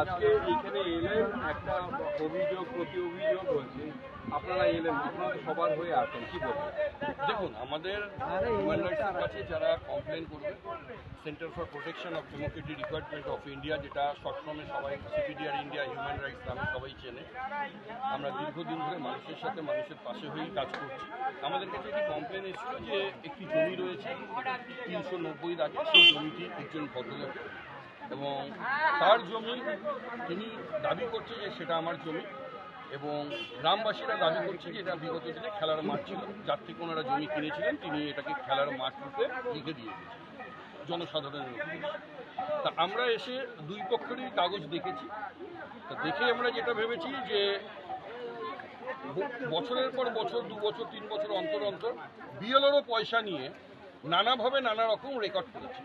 আজকে এইখানে এলেন, একটা অভিযোগ প্রতি অভিযোগ হচ্ছে, আপনারা এলেন, আপনারা তো সবার হয়ে আসেন, কি বলবেন? দেখুন, আমাদের হিউম্যান রাইটসের কাছে যারা কমপ্লেন করবে, centre for protection of Democratic requirement of India, যেটা শর্টফর্মে সবাই সিপিডিআর ইন্ডিয়া হিউম্যান রাইটস নামে সবাই চেনে, আমরা দীর্ঘদিন ধরে মানুষের সাথে মানুষের পাশে হয়েই কাজ করছি। আমাদের কাছে একটি কমপ্লেন এসেছিল যে একটি জমি রয়েছে 390 দাগে, সেই জমিটি একজন ভদ্রলোকের, এবং তার জমি তিনি দাবি করছে যে সেটা আমার জমি, এবং গ্রামবাসীরা দাবি করছে যে এটা বিগত দিনে খেলার মাঠ ছিল, যার থেকে ওনারা জমি কিনেছিলেন তিনি এটাকে খেলার মাঠ রূপে লিখে দিয়ে গেছেন জনসাধারণের উদ্দেশ্যে। তা আমরা এসে দুই পক্ষেরই কাগজ দেখেছি। তা দেখে আমরা যেটা ভেবেছি যে বছরের পর বছর, 2 বছর 3 বছর অন্তর অন্তর বিএলওরও পয়সা নিয়ে নানাভাবে নানা রকম রেকর্ড করেছে।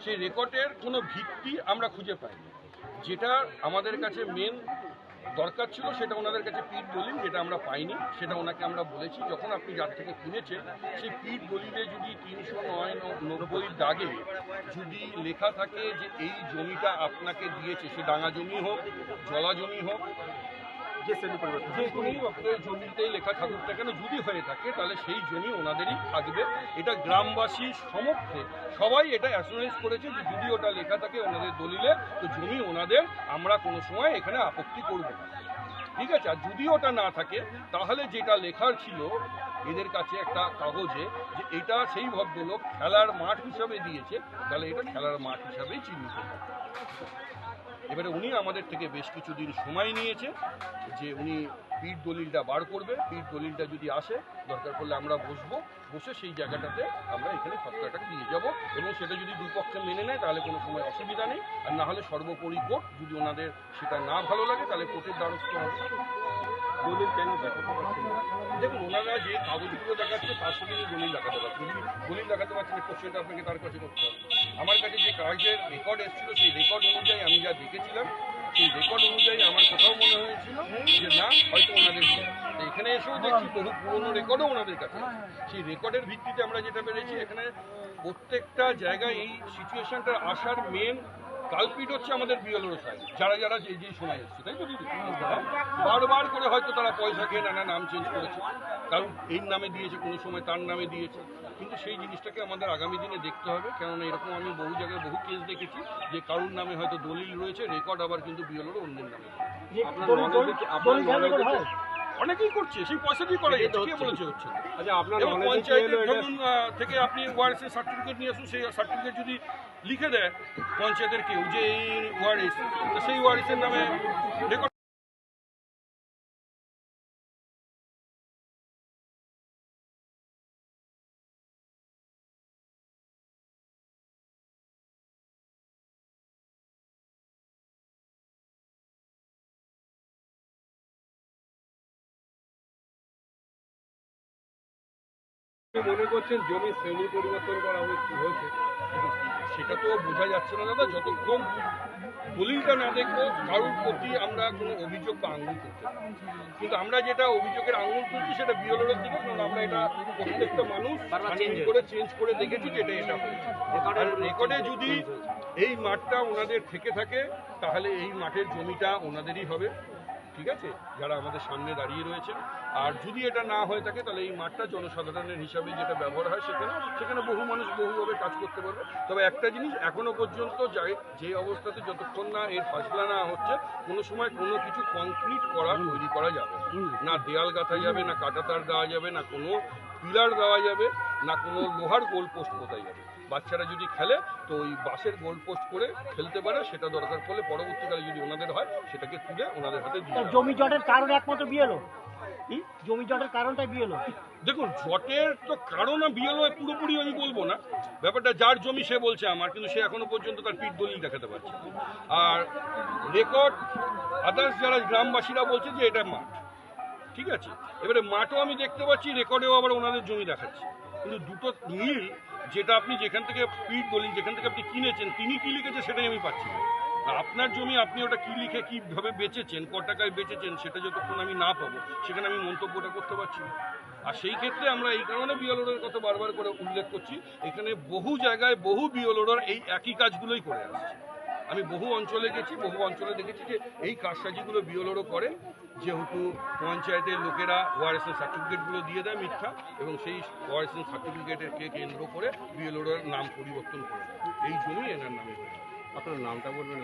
সেই রেকর্ডের কোনো ভিত্তি আমরা খুঁজে পাইনি। যেটা আমাদের কাছে মেন দরকার ছিল সেটা ওনাদের কাছে পিঠ দলিল, যেটা আমরা পাইনি, সেটা ওনাকে আমরা বলেছি যখন আপনি যার থেকে কিনেছেন সেই পিঠ দলিলে যদি 390 দাগে যদি লেখা থাকে যে এই জমিটা আপনাকে দিয়েছে, সে ডাঙা জমি হোক, জলা জমি হোক, যে কোনো জমিতেই লেখা থাকুক না কেন, যদি হয়ে থাকে তাহলে সেই জমি ওনাদেরই থাকবে। এটা গ্রামবাসীর সমক্ষে সবাই এটা অ্যাসুরেন্স করেছে যে যদি ওটা লেখা থাকে ওনাদের দলিলে, তো জমি ওনাদের, আমরা কোনো সময় এখানে আপত্তি করব না। ঠিক আছে? আর যদি ওটা না থাকে তাহলে যেটা লেখার ছিল এদের কাছে একটা কাগজে যে এটা সেই ভদ্রলোক খেলার মাঠ হিসাবে দিয়েছে, তাহলে এটা খেলার মাঠ হিসাবেই চিহ্নিত হবে। এবারে উনি আমাদের থেকে বেশ কিছুদিন সময় নিয়েছে যে উনি পিঠ দলিলটা বার করবে। পিঠ দলিলটা যদি আসে, দরকার পড়লে আমরা বসে সেই জায়গাটাতে আমরা এখানে ফতোয়াটা দিয়ে যাব, এবং সেটা যদি দুই পক্ষে মেনে নেয় তাহলে কোনো সময় অসুবিধা নেই, আর না হলে সর্বোপরি কোর্ট, যদি ওনাদের সেটা না ভালো লাগে তাহলে কোর্টের দ্বারস্থ হবে। দলিল কেন দেখাতে পারছেন? দেখুন, ওনারা যে কাগজগুলো দেখাচ্ছে তার সঙ্গে দলিল দেখাতে পারছে, যদি দলিল দেখাতে পারছেন কোশ্চেনটা আপনাকে তার কাছে করতে হবে। আমার কাছে যে কাগজের রেকর্ড এসেছিল সেই রেকর্ড অনুযায়ী আমি যা দেখেছিলাম, সেই রেকর্ড অনুযায়ী আমার কোথাও মনে হয়েছিল যে না, হয়তো ওনাদের এখানে এসেও দেখছি বহু পুরনো রেকর্ডও ওনাদের কাছে। সেই রেকর্ডের ভিত্তিতে আমরা যেটা পেরেছি, এখানে প্রত্যেকটা জায়গায় এই সিচুয়েশনটা আসার মেন কালপিট হচ্ছে আমাদের বিএলওর সাহেব, যারা যেই সময় এসছে, তাই তো দিদি? বারবার করে হয়তো তারা পয়সা খেয়ে নানা নাম চেঞ্জ করেছে, কারণ এই নামে দিয়েছে, কোনো সময় তার নামে দিয়েছে, কিন্তু সেই জিনিসটাকে আমাদের আগামী দিনে দেখতে হবে। কেননা এরকম আমি বহু জায়গায় বহু কেস দেখেছি যে কারুর নামে হয়তো দলিল রয়েছে, রেকর্ড আবার কিন্তু বিএলওর অন্যের নামে। অনেকেই করছে, সেই পয়সা দিয়ে করা যাচ্ছে, কে বলেছে হচ্ছে? আচ্ছা, আপনার পঞ্চায়েতের ধরুন থেকে আপনি ওয়ারিসের সার্টিফিকেট নিয়ে আসুন, সেই সার্টিফিকেট যদি লিখে দেয় পঞ্চায়েতের কেউ যে এই ওয়ারিস, তো সেই ওয়ারিসের নামে রেকর্ড। মনে করছেন জমি শ্রেণী পরিবর্তন করা হয়েছে? সেটা তো বোঝা যাচ্ছে না দাদা, যতক্ষণ দলিলটা না দেখবো কারোর প্রতি আমরা কোনো অভিযোগ বা আঙুল করতে পারি। কিন্তু আমরা যেটা অভিযোগের আঙুল তুলছি সেটা বিএলওর দিকে, কারণ আমরা এটা প্রত্যেকটা মানুষ চেঞ্জ করে দেখেছি যে এটা হয়েছে। আর রেকর্ডে যদি এই মাঠটা ওনাদের থেকে থাকে তাহলে এই মাঠের জমিটা ওনাদেরই হবে, ঠিক আছে, যারা আমাদের সামনে দাঁড়িয়ে রয়েছে। আর যদি এটা না হয়ে থাকে তাহলে এই মাঠটা জনসাধারণের হিসাবে যেটা ব্যবহার হয় সেখানে বহু মানুষ বহুভাবে কাজ করতে পারবে। তবে একটা জিনিস, এখনো পর্যন্ত যে অবস্থাতে যতক্ষণ না এর ফয়সলা না হচ্ছে, কোনো সময় কোনো কিছু কংক্রিট তৈরি করা যাবে না, দেয়াল গাঁথা যাবে না, কাঁটা তার দেওয়া যাবে না, কোনো পিলার দেওয়া যাবে না, কোনো লোহার গোল পোস্ট পোতাই যাবে। বাচ্চারা যদি খেলে তো ওই বাঁশের গোল পোস্ট করে খেলতে পারে, সেটা দরকার পড়লে পরবর্তীকালে যদি ওনাদের হয় সেটাকে তুলে ওনাদের হাতে দিয়ে। জমি জটের কারণ একমাত্র বিএলও, জমি জটের কারণটাই বিএলও। দেখুন, জটের তো কারণ বিএলও পুরোপুরি আমি বলবো না, ব্যাপারটা যার জমি সে বলছে আমার, কিন্তু সে এখনো পর্যন্ত তার পিঠ দলিল দেখাতে পারছে। আর রেকর্ড আদার্স যারা গ্রামবাসীরা বলছে যে এটা মাঠ, ঠিক আছে, এবারে মাঠও আমি দেখতে পাচ্ছি, রেকর্ডেও আবার ওনাদের জমি দেখাচ্ছে, কিন্তু দুটো মিল, যেটা আপনি যেখান থেকে পিঠ দলিল যেখান থেকে আপনি কিনেছেন তিনি কি লিখেছে সেটাই আমি পাচ্ছি না। আপনার জমি আপনি ওটা কি লিখে কীভাবে বেচেছেন, ক টাকায় বেচেছেন, সেটা যতক্ষণ আমি না পাবো সেখানে আমি মন্তব্যটা করতে পারছি না। আর সেই ক্ষেত্রে আমরা এই কারণে বিএলওর কথা বারবার করে উল্লেখ করছি, এখানে বহু জায়গায় বহু বিএলওর এই একই কাজগুলোই করে আসছে। আমি বহু অঞ্চলে গেছি, বহু অঞ্চলে দেখেছি যে এই কারসাজিগুলো বিএলওরও করে, যেহেতু পঞ্চায়েতের লোকেরা ওআরএসএন সার্টিফিকেটগুলো দিয়ে দেয় মিথ্যা, এবং সেই ওআরএসএন সার্টিফিকেটেরকে কেন্দ্র করে বিএলওর নাম পরিবর্তন করে দেয়। এই জমি এনার নামে হয়ে যায়। আপনার নামটা বলবেন?